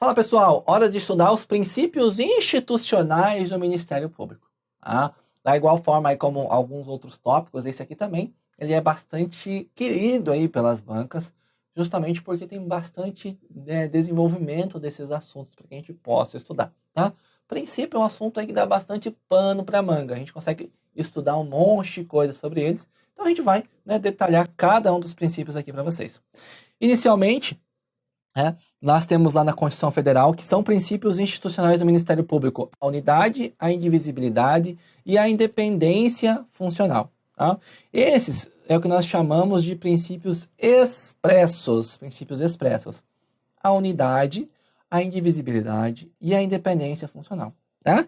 Fala pessoal, hora de estudar os princípios institucionais do Ministério Público. Tá? Da igual forma aí como alguns outros tópicos, esse aqui também, ele é bastante querido aí pelas bancas, justamente porque tem bastante desenvolvimento desses assuntos para que a gente possa estudar. Tá? Princípio é um assunto aí que dá bastante pano para manga, a gente consegue estudar um monte de coisa sobre eles, então a gente vai detalhar cada um dos princípios aqui para vocês. Inicialmente, nós temos lá na Constituição Federal que são princípios institucionais do Ministério Público: a unidade, a indivisibilidade e a independência funcional. Tá? Esses é o que nós chamamos de princípios expressos. Princípios expressos. A unidade, a indivisibilidade e a independência funcional. Tá?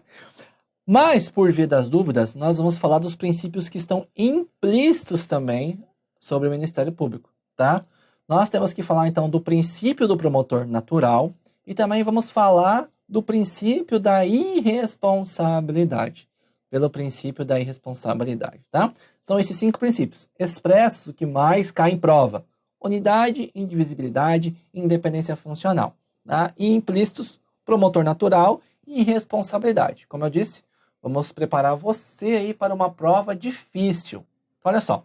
Mas, por via das dúvidas, nós vamos falar dos princípios que estão implícitos também sobre o Ministério Público. Tá? Nós temos que falar, então, do princípio do promotor natural e também vamos falar do princípio da irresponsabilidade. Pelo princípio da irresponsabilidade, tá? São esses 5 princípios expressos, o que mais cai em prova: unidade, indivisibilidade e independência funcional. Tá? E implícitos, promotor natural e irresponsabilidade. Como eu disse, vamos preparar você aí para uma prova difícil. Então, olha só,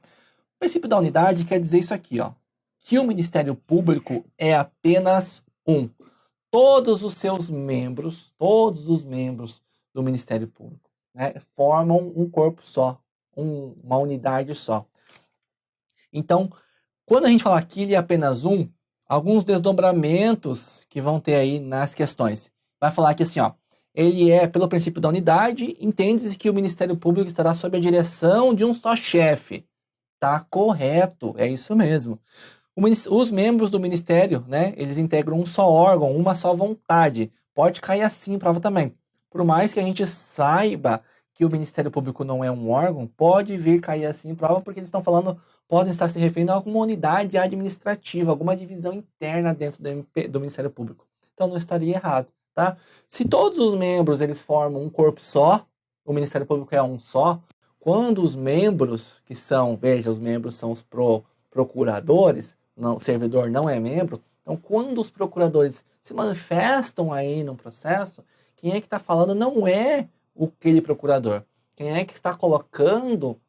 o princípio da unidade quer dizer isso aqui, ó, que o Ministério Público é apenas um. Todos os seus membros, todos os membros do Ministério Público, formam um corpo só, uma unidade só. Então, quando a gente fala que ele é apenas um, alguns desdobramentos que vão ter aí nas questões. Vai falar que assim, ó, ele é, pelo princípio da unidade, entende-se que o Ministério Público estará sob a direção de um só chefe. Tá correto, é isso mesmo. Os membros do Ministério, eles integram um só órgão, uma só vontade. Pode cair assim em prova também. Por mais que a gente saiba que o Ministério Público não é um órgão, pode vir cair assim em prova, porque eles estão falando, podem estar se referindo a alguma unidade administrativa, alguma divisão interna dentro do Ministério Público. Então não estaria errado, tá? Se todos os membros eles formam um corpo só, o Ministério Público é um só, quando os membros, que são, veja, os membros são os procuradores, não, o servidor não é membro, então quando os procuradores se manifestam aí no processo, quem é que está falando não é aquele procurador. Quem é que está colocando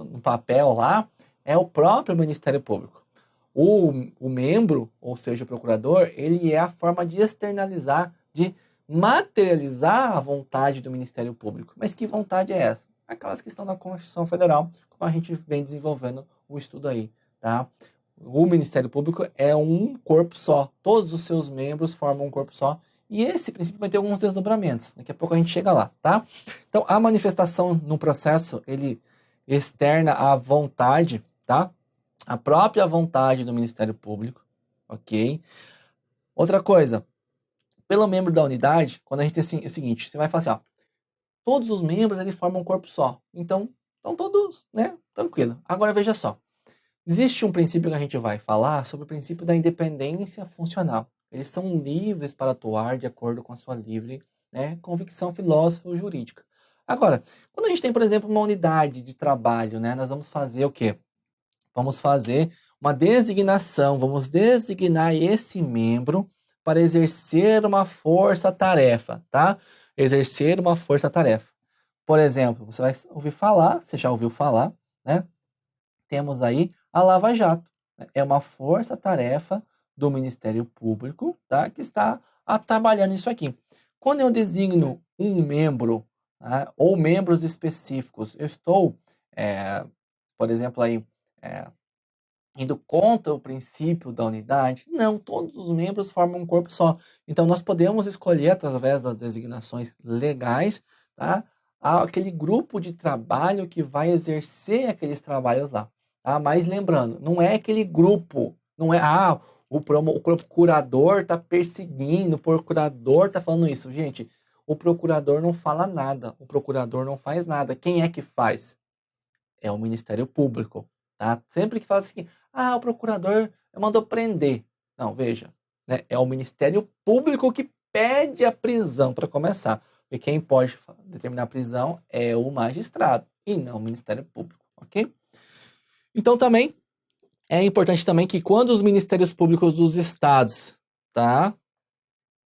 no papel lá é o próprio Ministério Público. O membro, ou seja, o procurador, ele é a forma de externalizar, de materializar a vontade do Ministério Público. Mas que vontade é essa? Aquelas que estão na Constituição Federal, como a gente vem desenvolvendo o estudo aí, tá? O Ministério Público é um corpo só. Todos os seus membros formam um corpo só. E esse princípio vai ter alguns desdobramentos. Daqui a pouco a gente chega lá, tá? Então, a manifestação no processo, ele externa a vontade, tá? A própria vontade do Ministério Público, ok? Outra coisa, pelo membro da unidade, quando a gente tem assim, é o seguinte, você vai falar assim, ó, todos os membros, eles formam um corpo só. Então, estão todos, tranquilo. Agora, veja só. Existe um princípio que a gente vai falar sobre o princípio da independência funcional. Eles são livres para atuar de acordo com a sua livre convicção filosófica ou jurídica. Agora, quando a gente tem, por exemplo, uma unidade de trabalho, nós vamos fazer o quê? Vamos fazer uma designação, vamos designar esse membro para exercer uma força-tarefa, tá? Exercer uma força-tarefa. Por exemplo, você vai ouvir falar, você já ouviu falar, temos aí a Lava Jato. É uma força-tarefa do Ministério Público, tá? Que está trabalhando isso aqui. Quando eu designo um membro, ou membros específicos, eu estou, por exemplo, aí, indo contra o princípio da unidade? Não, todos os membros formam um corpo só. Então, nós podemos escolher, através das designações legais, tá? Aquele grupo de trabalho que vai exercer aqueles trabalhos lá. Tá? Mas lembrando, não é aquele grupo, não é, o procurador está perseguindo, o procurador está falando isso. Gente, o procurador não fala nada, o procurador não faz nada. Quem é que faz? É o Ministério Público. Tá? Sempre que fala assim, o procurador mandou prender. Não, veja, é o Ministério Público que pede a prisão para começar. E quem pode determinar a prisão é o magistrado e não o Ministério Público, ok? Então também é importante também que quando os Ministérios Públicos dos estados, tá?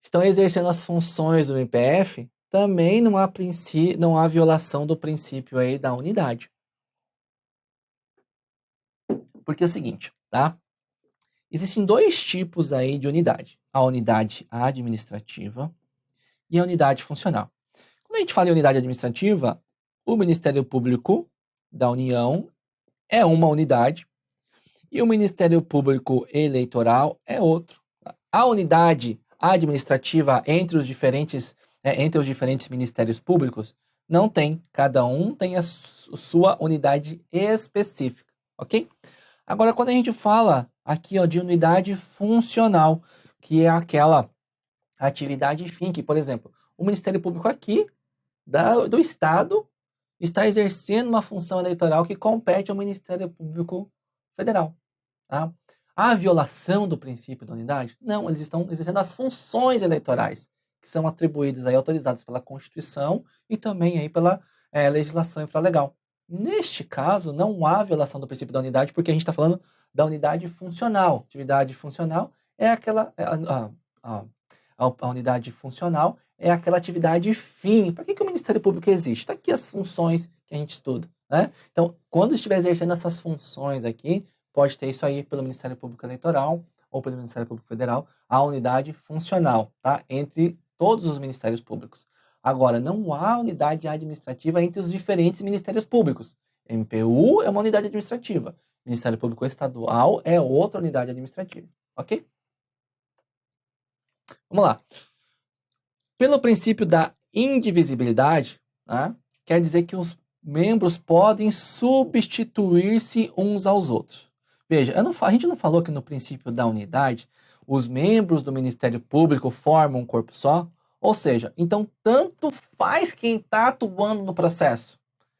estão exercendo as funções do MPF, também não há violação do princípio aí da unidade. Porque é o seguinte, tá? Existem dois tipos aí de unidade. A unidade administrativa e a unidade funcional. Quando a gente fala em unidade administrativa, o Ministério Público da União é uma unidade e o Ministério Público Eleitoral é outro. A unidade administrativa entre os diferentes ministérios públicos não tem. Cada um tem a sua unidade específica, ok? Agora, quando a gente fala aqui de unidade funcional, que é aquela atividade fim, que, por exemplo, o Ministério Público aqui do Estado está exercendo uma função eleitoral que compete ao Ministério Público Federal. Tá? Há violação do princípio da unidade? Não, eles estão exercendo as funções eleitorais, que são atribuídas e autorizadas pela Constituição e também aí pela legislação infralegal. Neste caso, não há violação do princípio da unidade, porque a gente está falando da unidade funcional. Atividade funcional é aquela... A unidade funcional é aquela atividade fim. Para que o Ministério Público existe? Está aqui as funções que a gente estuda. Né? Então, quando estiver exercendo essas funções aqui, pode ter isso aí pelo Ministério Público Eleitoral ou pelo Ministério Público Federal, a unidade funcional, tá? Entre todos os ministérios públicos. Agora, não há unidade administrativa entre os diferentes ministérios públicos. MPU é uma unidade administrativa. Ministério Público Estadual é outra unidade administrativa. Ok? Vamos lá. Pelo princípio da indivisibilidade, né, quer dizer que os membros podem substituir-se uns aos outros. Veja, a gente não falou que no princípio da unidade, os membros do Ministério Público formam um corpo só? Ou seja, então tanto faz quem está atuando no processo,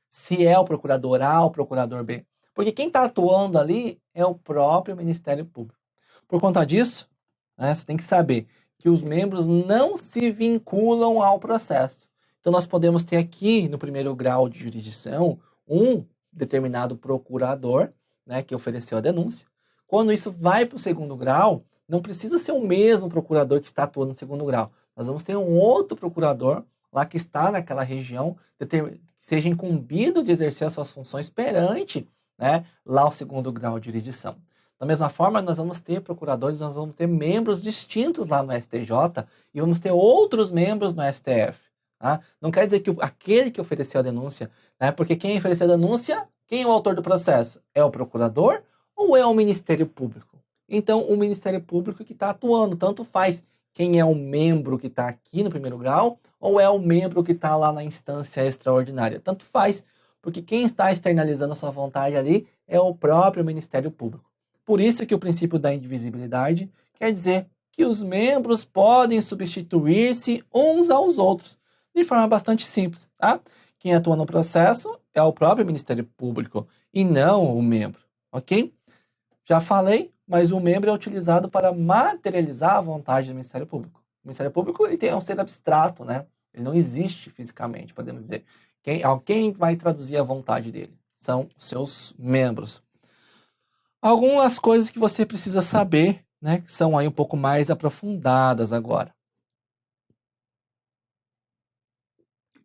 se é o procurador A ou o procurador B. Porque quem está atuando ali é o próprio Ministério Público. Por conta disso, né, você tem que saber que os membros não se vinculam ao processo. Então, nós podemos ter aqui, no primeiro grau de jurisdição, um determinado procurador, né, que ofereceu a denúncia. Quando isso vai para o segundo grau, não precisa ser o mesmo procurador que está atuando no segundo grau. Nós vamos ter um outro procurador lá que está naquela região, que seja incumbido de exercer as suas funções perante, né, lá o segundo grau de jurisdição. Da mesma forma, nós vamos ter procuradores, nós vamos ter membros distintos lá no STJ e vamos ter outros membros no STF. Tá? Não quer dizer que aquele que ofereceu a denúncia, né, porque quem ofereceu a denúncia, quem é o autor do processo? É o procurador ou é o Ministério Público? Então, o Ministério Público que está atuando, tanto faz quem é o membro que está aqui no primeiro grau ou é o membro que está lá na instância extraordinária. Tanto faz, porque quem está externalizando a sua vontade ali é o próprio Ministério Público. Por isso que o princípio da indivisibilidade quer dizer que os membros podem substituir-se uns aos outros, de forma bastante simples. Tá? Quem atua no processo é o próprio Ministério Público e não o membro, ok? Já falei, mas o membro é utilizado para materializar a vontade do Ministério Público. O Ministério Público ele é um ser abstrato, né? Ele não existe fisicamente, podemos dizer. Quem vai traduzir a vontade dele? São os seus membros. Algumas coisas que você precisa saber, né, que são aí um pouco mais aprofundadas agora.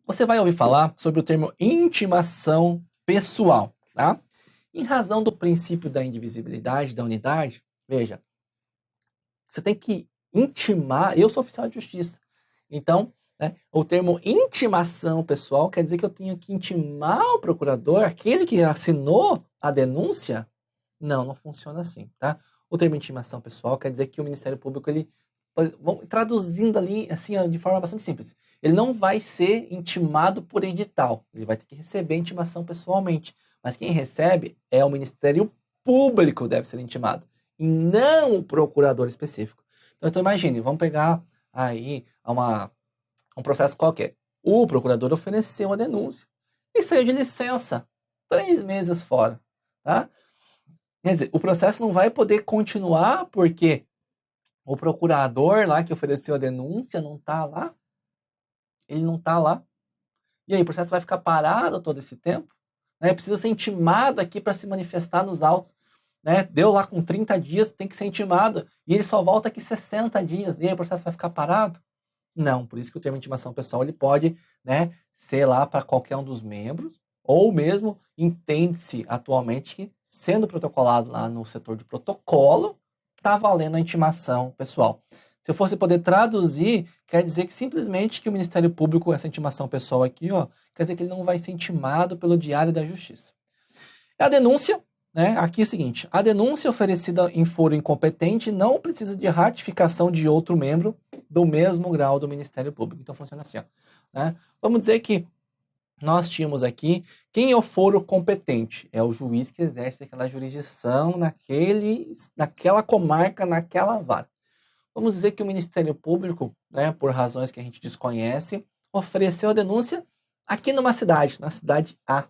Você vai ouvir falar sobre o termo intimação pessoal, tá? Em razão do princípio da indivisibilidade, da unidade, veja, você tem que intimar, eu sou oficial de justiça, então, né, o termo intimação pessoal quer dizer que eu tenho que intimar o procurador, aquele que assinou a denúncia. Não funciona assim, tá? O termo intimação pessoal quer dizer que o Ministério Público, traduzindo ali, assim, de forma bastante simples, ele não vai ser intimado por edital, ele vai ter que receber intimação pessoalmente, mas quem recebe é o Ministério Público que deve ser intimado, e não o procurador específico. Então imagine, vamos pegar aí um processo qualquer. O procurador ofereceu a denúncia e saiu de licença, 3 meses fora, tá? Quer dizer, o processo não vai poder continuar porque o procurador lá que ofereceu a denúncia não está lá. Ele não está lá. E aí, o processo vai ficar parado todo esse tempo? Né? Precisa ser intimado aqui para se manifestar nos autos. Né? Deu lá com 30 dias, tem que ser intimado. E ele só volta aqui 60 dias. E aí, o processo vai ficar parado? Não, por isso que o termo intimação pessoal ele pode, né, ser lá para qualquer um dos membros, ou mesmo entende-se atualmente que, sendo protocolado lá no setor de protocolo, está valendo a intimação pessoal. Se eu fosse poder traduzir, quer dizer que simplesmente que o Ministério Público, essa intimação pessoal aqui, ó, quer dizer que ele não vai ser intimado pelo Diário da Justiça. A denúncia, né, aqui é o seguinte, a denúncia oferecida em foro incompetente não precisa de ratificação de outro membro do mesmo grau do Ministério Público. Então funciona assim, ó, né? Vamos dizer que nós tínhamos aqui, quem é o foro competente? É o juiz que exerce aquela jurisdição naquela comarca, naquela vara. Vamos dizer que o Ministério Público, né, por razões que a gente desconhece, ofereceu a denúncia aqui numa cidade, na cidade A.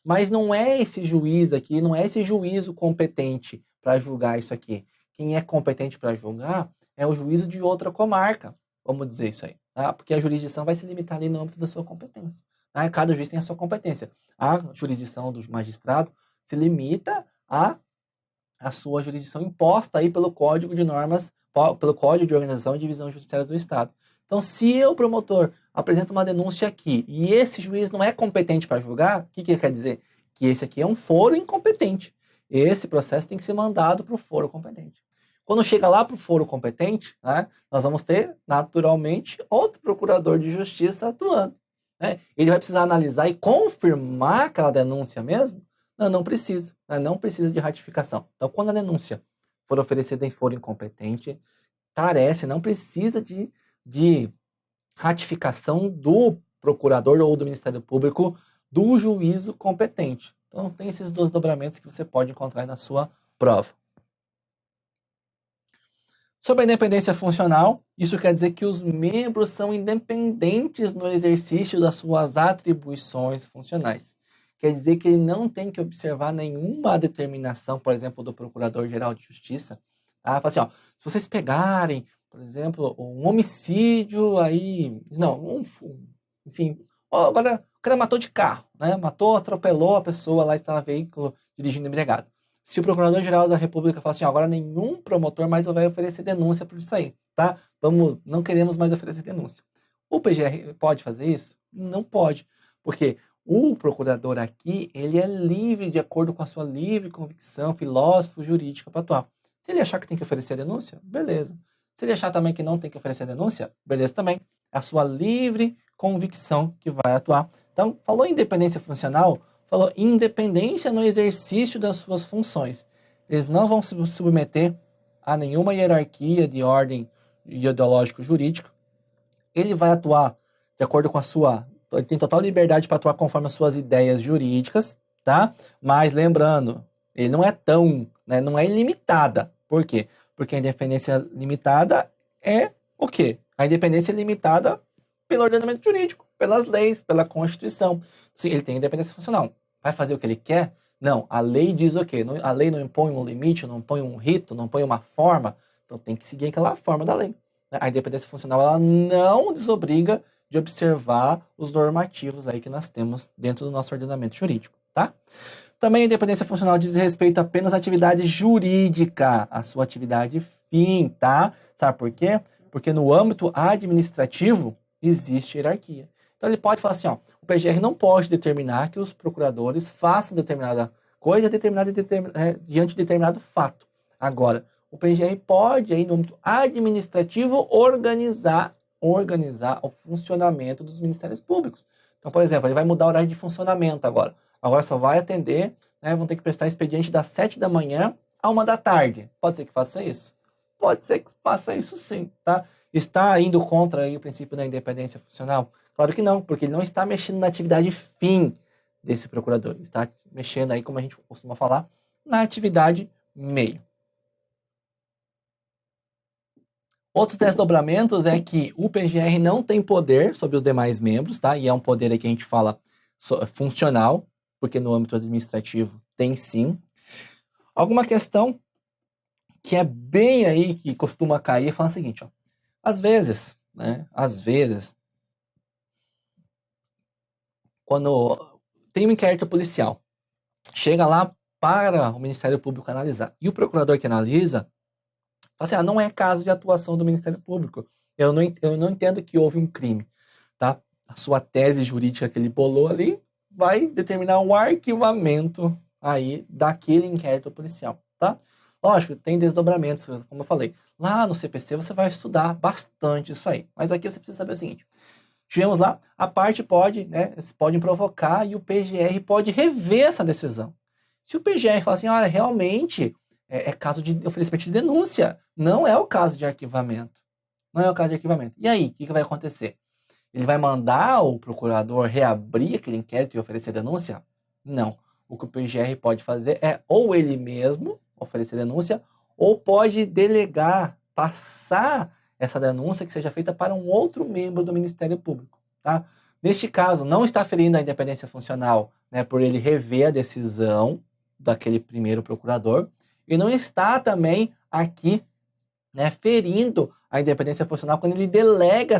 Mas não é esse juiz aqui, não é esse juízo competente para julgar isso aqui. Quem é competente para julgar é o juízo de outra comarca, vamos dizer isso aí, tá? Porque a jurisdição vai se limitar ali no âmbito da sua competência. Tá? Cada juiz tem a sua competência. A jurisdição do magistrado se limita à sua jurisdição imposta aí pelo Código de Normas, pelo Código de Organização e Divisão Judiciária do Estado. Então, se eu, promotor, apresento uma denúncia aqui e esse juiz não é competente para julgar, o que quer dizer? Que esse aqui é um foro incompetente. Esse processo tem que ser mandado para o foro competente. Quando chega lá para o foro competente, né, nós vamos ter, naturalmente, outro procurador de justiça atuando. Né? Ele vai precisar analisar e confirmar aquela denúncia mesmo? Não precisa. Né? Não precisa de ratificação. Então, quando a denúncia for oferecida em foro incompetente, não precisa de ratificação do procurador ou do Ministério Público do juízo competente. Então, tem esses dois dobramentos que você pode encontrar aí na sua prova. Sobre a independência funcional, isso quer dizer que os membros são independentes no exercício das suas atribuições funcionais. Quer dizer que ele não tem que observar nenhuma determinação, por exemplo, do Procurador-Geral de Justiça. Tá? Fala assim, ó, se vocês pegarem, por exemplo, um homicídio aí... Não, enfim... Agora, o cara matou de carro, né? Matou, atropelou a pessoa lá que estava veículo dirigindo embriagado. Se o Procurador-Geral da República falar assim, ó, agora nenhum promotor mais vai oferecer denúncia por isso aí, tá? Não queremos mais oferecer denúncia. O PGR pode fazer isso? Não pode, porque o procurador aqui, ele é livre de acordo com a sua livre convicção filósofo jurídica para atuar. Se ele achar que tem que oferecer denúncia, beleza. Se ele achar também que não tem que oferecer denúncia, beleza também. É a sua livre convicção que vai atuar. Então, falou em independência funcional, falou independência no exercício das suas funções. Eles não vão se submeter a nenhuma hierarquia de ordem ideológico-jurídica. Ele vai atuar de acordo com a sua... Ele tem total liberdade para atuar conforme as suas ideias jurídicas, tá? Mas lembrando, ele não é né, não é ilimitada. Por quê? Porque a independência limitada é o quê? A independência é limitada pelo ordenamento jurídico, pelas leis, pela Constituição. Sim, ele tem independência funcional. Vai fazer o que ele quer? Não. A lei diz o quê? A lei não impõe um limite, não impõe um rito, não impõe uma forma. Então tem que seguir aquela forma da lei. A independência funcional ela não desobriga de observar os normativos aí que nós temos dentro do nosso ordenamento jurídico, tá? Também a independência funcional diz respeito apenas à atividade jurídica, à sua atividade fim, tá? Sabe por quê? Porque no âmbito administrativo existe hierarquia. Então ele pode falar assim, ó, o PGR não pode determinar que os procuradores façam determinada coisa diante de determinado fato. Agora, o PGR pode, aí, no âmbito administrativo, organizar o funcionamento dos ministérios públicos. Então, por exemplo, ele vai mudar o horário de funcionamento agora. Agora só vai atender, né, vão ter que prestar expediente das 7 da manhã à 1 da tarde. Pode ser que faça isso? Pode ser que faça isso sim, tá? Está indo contra aí o princípio da independência funcional? Claro que não, porque ele não está mexendo na atividade fim desse procurador. Ele está mexendo aí, como a gente costuma falar, na atividade meio. Outros desdobramentos é que o PGR não tem poder sobre os demais membros, tá? E é um poder aí que a gente fala funcional, porque no âmbito administrativo tem sim. Alguma questão que é bem aí, que costuma cair, fala o seguinte, ó. Às vezes, quando tem um inquérito policial, chega lá para o Ministério Público analisar, e o procurador que analisa, fala assim, não é caso de atuação do Ministério Público. eu não entendo que houve um crime, tá? A sua tese jurídica que ele bolou ali vai determinar um arquivamento aí daquele inquérito policial, tá? Lógico, tem desdobramentos, como eu falei. Lá no CPC você vai estudar bastante isso aí. Mas aqui você precisa saber o seguinte. Tivemos lá, a parte pode, né, eles podem provocar e o PGR pode rever essa decisão. Se o PGR falar assim, olha, realmente é caso de oferecimento de denúncia, não é o caso de arquivamento. Não é o caso de arquivamento. E aí, o que vai acontecer? Ele vai mandar o procurador reabrir aquele inquérito e oferecer denúncia? Não. O que o PGR pode fazer é ou ele mesmo oferecer denúncia, ou pode delegar, passar essa denúncia que seja feita para um outro membro do Ministério Público. Tá? Neste caso, não está ferindo a independência funcional, né, por ele rever a decisão daquele primeiro procurador, e não está também aqui, né, ferindo a independência funcional quando ele delega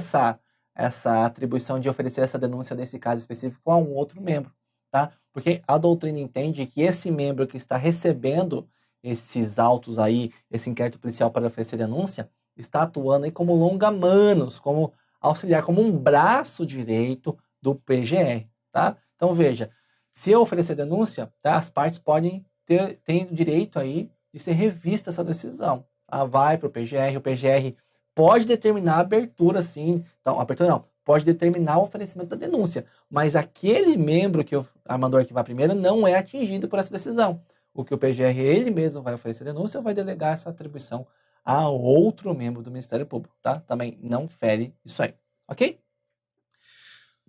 essa atribuição de oferecer essa denúncia nesse caso específico a um outro membro. Tá? Porque a doutrina entende que esse membro que está recebendo esses autos aí, esse inquérito policial para oferecer denúncia, está atuando aí como longa-manos, como auxiliar, como um braço direito do PGR, tá? Então, veja, se eu oferecer denúncia, tá, as partes podem ter direito aí de ser revista essa decisão. Tá? Vai para o PGR pode determinar a abertura, sim. Então, abertura não, pode determinar o oferecimento da denúncia, mas aquele membro que o armador que vai primeiro não é atingido por essa decisão. O que o PGR ele mesmo vai oferecer denúncia ou vai delegar essa atribuição a outro membro do Ministério Público, tá? Também não fere isso aí, ok?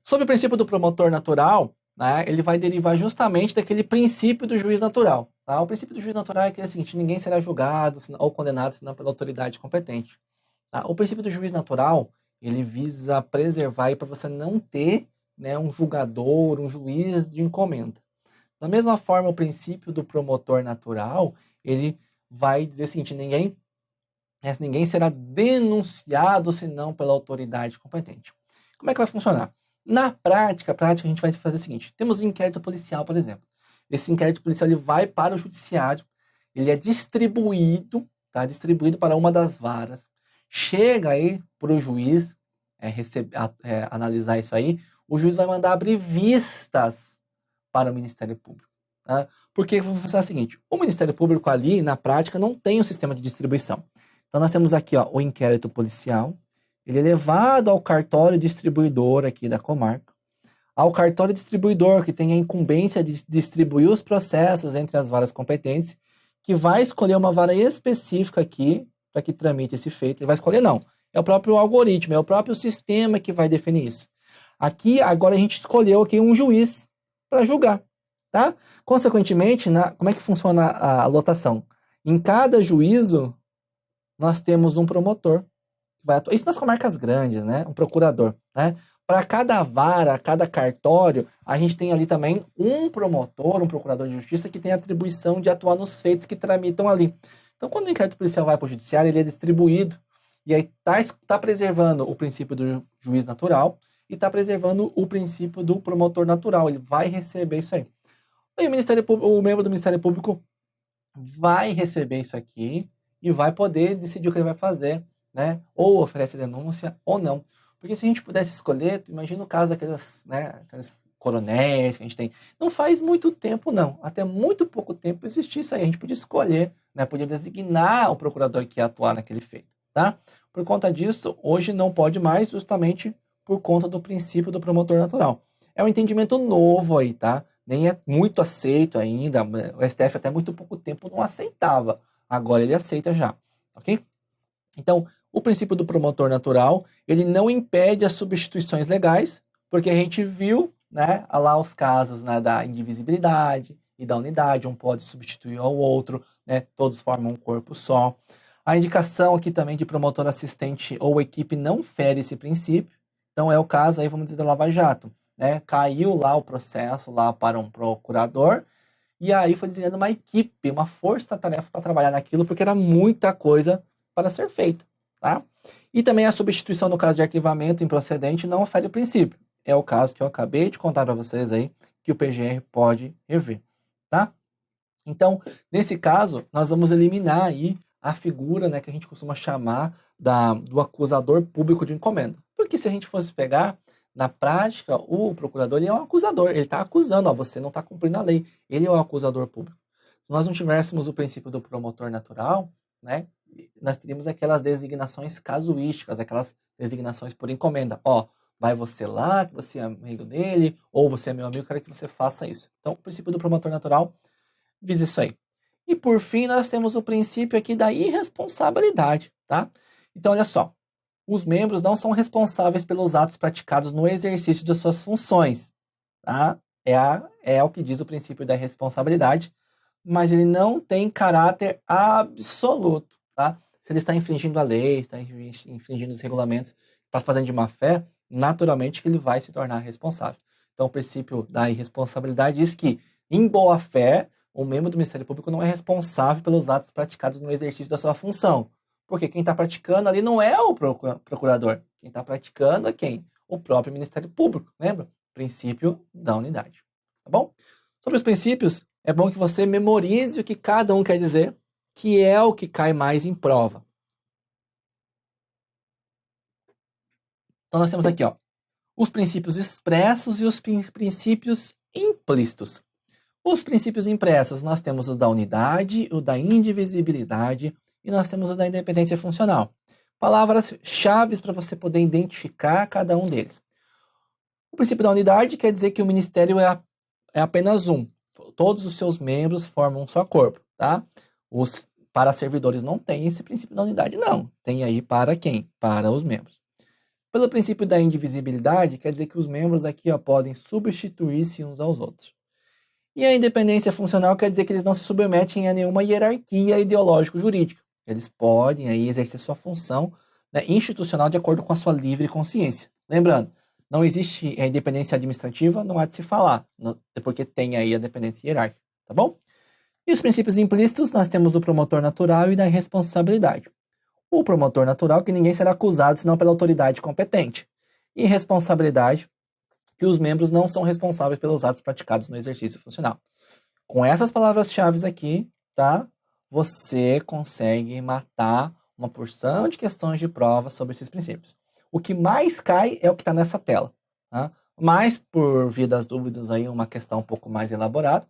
Sobre o princípio do promotor natural, né, ele vai derivar justamente daquele princípio do juiz natural. Tá? O princípio do juiz natural é que é o seguinte, ninguém será julgado ou condenado senão pela autoridade competente. Tá? O princípio do juiz natural, ele visa preservar para você não ter, né, um julgador, um juiz de encomenda. Da mesma forma, o princípio do promotor natural, ele vai dizer o seguinte, ninguém será denunciado senão pela autoridade competente. Como é que vai funcionar? Na prática, a gente vai fazer o seguinte, temos um inquérito policial, por exemplo. Esse inquérito policial ele vai para o judiciário, ele é distribuído, tá? Distribuído para uma das varas, chega aí para o juiz analisar isso aí, o juiz vai mandar abrir vistas para o Ministério Público. Tá? Porque vamos fazer o seguinte, o Ministério Público ali, na prática, não tem um sistema de distribuição. Então nós temos aqui ó, o inquérito policial, ele é levado ao cartório distribuidor aqui da comarca, ao cartório distribuidor que tem a incumbência de distribuir os processos entre as varas competentes, que vai escolher uma vara específica aqui para que tramite esse feito. Ele vai escolher não, é o próprio algoritmo, é o próprio sistema que vai definir isso. Aqui, agora a gente escolheu aqui um juiz para julgar, tá? Consequentemente, como é que funciona a lotação? Em cada juízo, nós temos um promotor. Isso nas comarcas grandes, né? Um procurador, né? Para cada vara, cada cartório, a gente tem ali também um promotor, um procurador de justiça que tem a atribuição de atuar nos feitos que tramitam ali. Então, quando o inquérito policial vai para o judiciário, ele é distribuído e aí está preservando o princípio do juiz natural e está preservando o princípio do promotor natural. Ele vai receber isso aí. Aí o membro do Ministério Público vai receber isso aqui e vai poder decidir o que ele vai fazer, né? Ou oferece denúncia ou não. Porque se a gente pudesse escolher, imagina o caso daqueles, né, aqueles coronéis que a gente tem. Não faz muito tempo, não. Até muito pouco tempo existia isso aí. A gente podia escolher, né, podia designar o procurador que ia atuar naquele feito, tá? Por conta disso, hoje não pode mais, justamente por conta do princípio do promotor natural. É um entendimento novo aí, tá? Nem é muito aceito ainda. O STF até muito pouco tempo não aceitava. Agora ele aceita já, ok? Então, o princípio do promotor natural, ele não impede as substituições legais, porque a gente viu, né, lá os casos, né, da indivisibilidade e da unidade, um pode substituir ao outro, né, todos formam um corpo só. A indicação aqui também de promotor assistente ou equipe não fere esse princípio, então é o caso aí, vamos dizer, da Lava Jato, né, caiu lá o processo lá para um procurador, e aí foi desenhando uma equipe, uma força-tarefa para trabalhar naquilo, porque era muita coisa para ser feita, tá? E também a substituição no caso de arquivamento improcedente não ofere o princípio. É o caso que eu acabei de contar para vocês aí, que o PGR pode rever, tá? Então, nesse caso, nós vamos eliminar aí a figura, né, que a gente costuma chamar do acusador público de encomenda. Porque se a gente fosse pegar, na prática, o procurador ele é um acusador, ele está acusando, ó, você não está cumprindo a lei, ele é o acusador público. Se nós não tivéssemos o princípio do promotor natural, né, nós teríamos aquelas designações casuísticas, aquelas designações por encomenda. Ó, vai você lá, que você é amigo dele, ou você é meu amigo, quero que você faça isso. Então, o princípio do promotor natural visa isso aí. E por fim, nós temos o princípio aqui da irresponsabilidade, tá? Então, olha só. Os membros não são responsáveis pelos atos praticados no exercício de suas funções, tá? É o que diz o princípio da irresponsabilidade, mas ele não tem caráter absoluto, tá? Se ele está infringindo a lei, está infringindo os regulamentos, está fazendo de má fé, naturalmente que ele vai se tornar responsável. Então, o princípio da irresponsabilidade diz que, em boa fé, o membro do Ministério Público não é responsável pelos atos praticados no exercício da sua função. Porque quem está praticando ali não é o procurador. Quem está praticando é quem? O próprio Ministério Público. Lembra? Princípio da unidade. Tá bom? Sobre os princípios, é bom que você memorize o que cada um quer dizer, que é o que cai mais em prova. Então, nós temos aqui, ó, os princípios expressos e os princípios implícitos. Os princípios impressos, nós temos o da unidade, o da indivisibilidade e nós temos o da independência funcional. Palavras-chave para você poder identificar cada um deles. O princípio da unidade quer dizer que o ministério é apenas um. Todos os seus membros formam um só corpo, tá? Para servidores não tem esse princípio da unidade, não. Tem aí para quem? Para os membros. Pelo princípio da indivisibilidade, quer dizer que os membros aqui podem substituir-se uns aos outros. E a independência funcional quer dizer que eles não se submetem a nenhuma hierarquia ideológico-jurídica. Eles podem aí exercer sua função, né, institucional de acordo com a sua livre consciência. Lembrando, não existe a independência administrativa, não há de se falar, porque tem aí a dependência hierárquica, tá bom? E os princípios implícitos, nós temos do promotor natural e da responsabilidade. O promotor natural, que ninguém será acusado senão pela autoridade competente. E responsabilidade, que os membros não são responsáveis pelos atos praticados no exercício funcional. Com essas palavras-chave aqui, tá? Você consegue matar uma porção de questões de prova sobre esses princípios. O que mais cai é o que está nessa tela, tá? Mas, por via das dúvidas, aí, uma questão um pouco mais elaborada,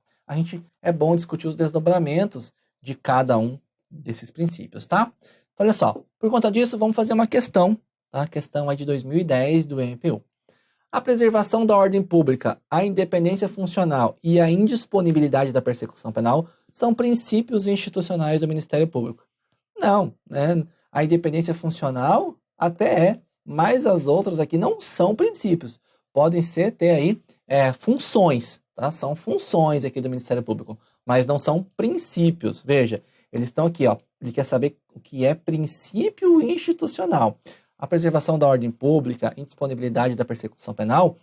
é bom discutir os desdobramentos de cada um desses princípios, tá? Então, olha só, por conta disso, vamos fazer uma questão, tá? A questão é de 2010 do MPU. A preservação da ordem pública, a independência funcional e a indisponibilidade da persecução penal são princípios institucionais do Ministério Público. Não, né? A independência funcional até é, mas as outras aqui não são princípios. Podem ter aí funções, tá? São funções aqui do Ministério Público, mas não são princípios. Veja, eles estão aqui, ó. Ele quer saber o que é princípio institucional. A preservação da ordem pública, a indisponibilidade da persecução penal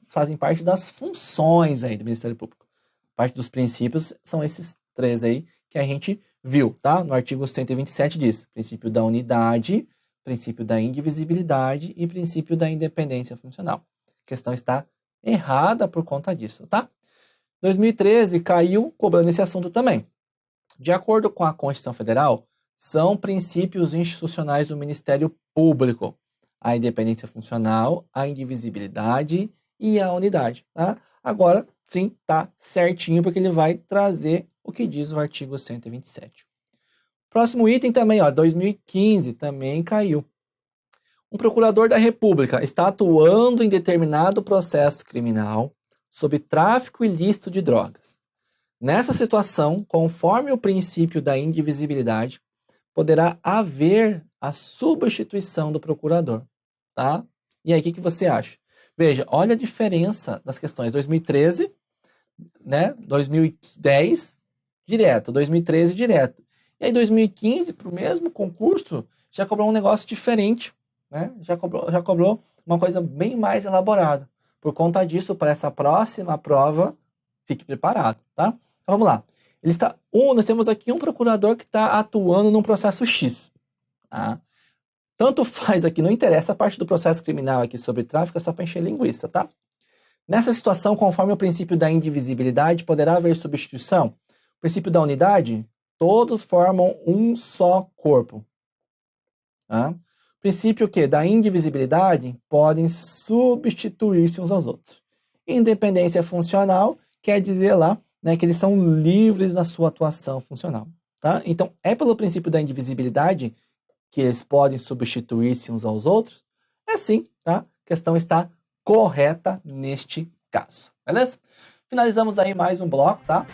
fazem parte das funções aí do Ministério Público. Parte dos princípios são esses três aí que a gente viu, tá? No artigo 127 diz: princípio da unidade, princípio da indivisibilidade e princípio da independência funcional. A questão está errada por conta disso, tá? 2013 caiu cobrando esse assunto também. De acordo com a Constituição Federal, são princípios institucionais do Ministério Público: a independência funcional, a indivisibilidade e a unidade. Tá? Agora, sim, tá certinho, porque ele vai trazer o que diz o artigo 127. Próximo item também, 2015, também caiu. Um procurador da República está atuando em determinado processo criminal sob tráfico ilícito de drogas. Nessa situação, conforme o princípio da indivisibilidade, poderá haver a substituição do procurador, tá? E aí, o que você acha? Veja, olha a diferença das questões. 2013, né? 2010, direto. 2013, direto. E aí, 2015, para o mesmo concurso, já cobrou um negócio diferente, né? Já cobrou uma coisa bem mais elaborada. Por conta disso, para essa próxima prova, fique preparado, tá? Então, vamos lá. Nós temos aqui um procurador que está atuando num processo X. Tá? Tanto faz aqui, não interessa a parte do processo criminal aqui sobre tráfico, é só para encher linguiça, tá? Nessa situação, conforme o princípio da indivisibilidade, poderá haver substituição. O princípio da unidade, Todos formam um só corpo. Tá? Princípio que da indivisibilidade podem substituir-se uns aos outros. Independência funcional quer dizer lá, né, que eles são livres na sua atuação funcional. Tá? Então, é pelo princípio da indivisibilidade que eles podem substituir-se uns aos outros? É sim, tá? A questão está correta neste caso. Beleza? Finalizamos aí mais um bloco, tá?